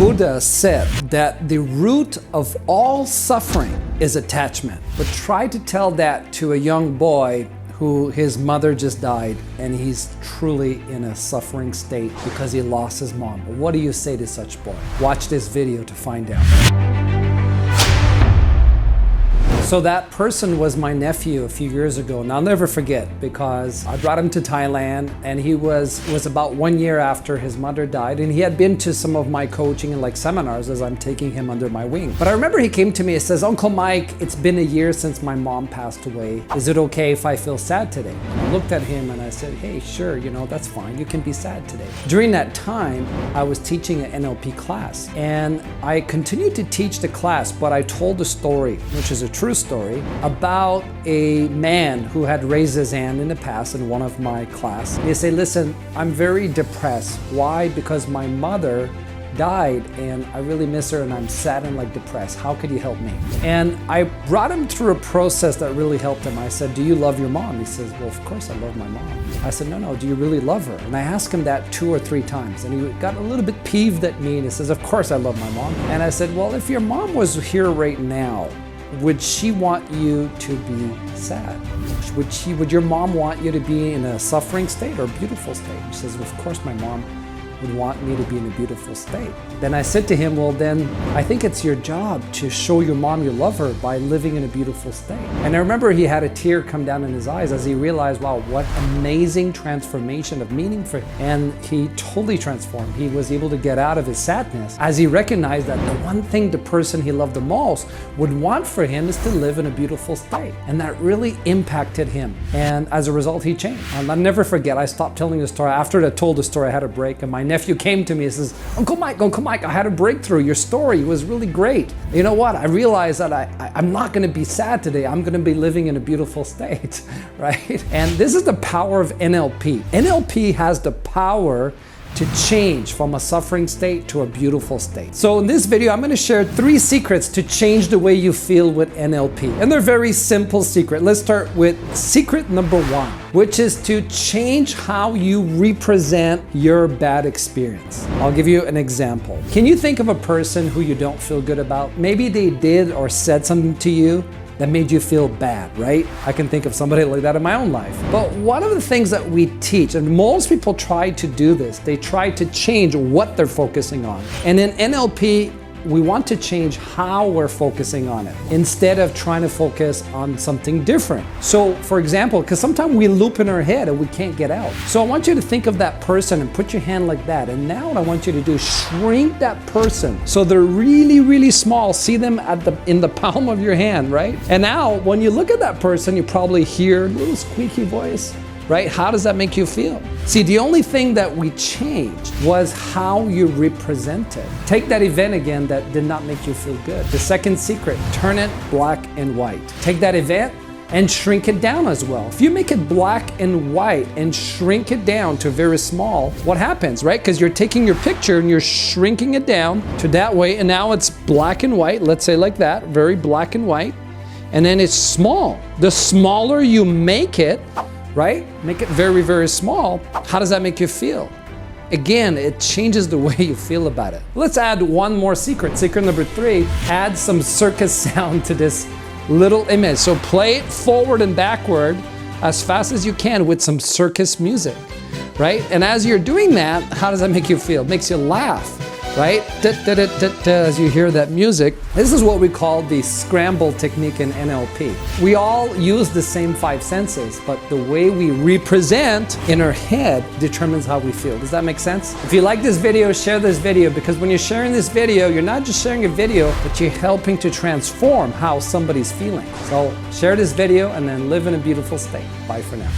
Buddha said that the root of all suffering is attachment. But try to tell that to a young boy who his mother just died and he's truly in a suffering state because he lost his mom. What do you say to such boy? Watch this video to find out. So that person was my nephew a few years ago, and I'll never forget because I brought him to Thailand, and he was about 1 year after his mother died, and he had been to some of my coaching and like seminars as I'm taking him under my wing. But I remember he came to me and says, "Uncle Mike, it's been a year since my mom passed away. Is it okay if I feel sad today?" I looked at him and I said, "Hey, sure, that's fine. You can be sad today." During that time, I was teaching an NLP class, and I continued to teach the class, but I told a story, which is a true story, about a man who had raised his hand in the past in one of my class. He said, "Listen, I'm very depressed. Why? Because my mother died and I really miss her and I'm sad and like depressed. How could you help me?" And I brought him through a process that really helped him. I said, "Do you love your mom?" He says, "Well, of course I love my mom." I said, No, do you really love her?" And I asked him that 2 or 3 times, and he got a little bit peeved at me and he says, "Of course I love my mom." And I said, "Well, if your mom was here right now, would she want you to be sad? Would your mom want you to be in a suffering state or a beautiful state?" He says, "Well, of course my mom would want me to be in a beautiful state." Then I said to him, "Well, then I think it's your job to show your mom you love her by living in a beautiful state." And I remember he had a tear come down in his eyes as he realized, wow, what amazing transformation of meaning for him. And he totally transformed. He was able to get out of his sadness as he recognized that the one thing the person he loved the most would want for him is to live in a beautiful state. And that really impacted him. And as a result, he changed. I'll never forget, I stopped telling the story. After I told the story, I had a break, and my nephew came to me and says, Uncle Mike, I had a breakthrough. Your story was really great. You know what? I realized that I'm not going to be sad today. I'm going to be living in a beautiful state," right? And this is the power of NLP. NLP has the power to change from a suffering state to a beautiful state. So in this video, I'm going to share 3 secrets to change the way you feel with NLP. And they're very simple secrets. Let's start with secret number 1, which is to change how you represent your bad experience. I'll give you an example. Can you think of a person who you don't feel good about? Maybe they did or said something to you that made you feel bad, right? I can think of somebody like that in my own life. But one of the things that we teach, and most people try to do this, they try to change what they're focusing on. And in NLP, we want to change how we're focusing on it instead of trying to focus on something different. So for example, because sometimes we loop in our head and we can't get out. So I want you to think of that person and put your hand like that. And now what I want you to do is shrink that person so they're really, really small. See them in the palm of your hand, right? And now when you look at that person, you probably hear a little squeaky voice, right? How does that make you feel? See, the only thing that we changed was how you represented. Take that event again that did not make you feel good. The second secret, turn it black and white. Take that event and shrink it down as well. If you make it black and white and shrink it down to very small, what happens, right? Because you're taking your picture and you're shrinking it down to that way, and now it's black and white, let's say like that, very black and white, and then it's small. The smaller you make it, right? Make it very, very small. How does that make you feel? Again, it changes the way you feel about it. Let's add one more secret. Secret number 3, add some circus sound to this little image. So play it forward and backward as fast as you can with some circus music, right? And as you're doing that, how does that make you feel? It makes you laugh, right? As you hear that music. This is what we call the scramble technique in NLP. We all use the same 5 senses, but the way we represent in our head determines how we feel. Does that make sense? If you like this video, share this video, because when you're sharing this video, you're not just sharing a video, but you're helping to transform how somebody's feeling. So share this video and then live in a beautiful state. Bye for now.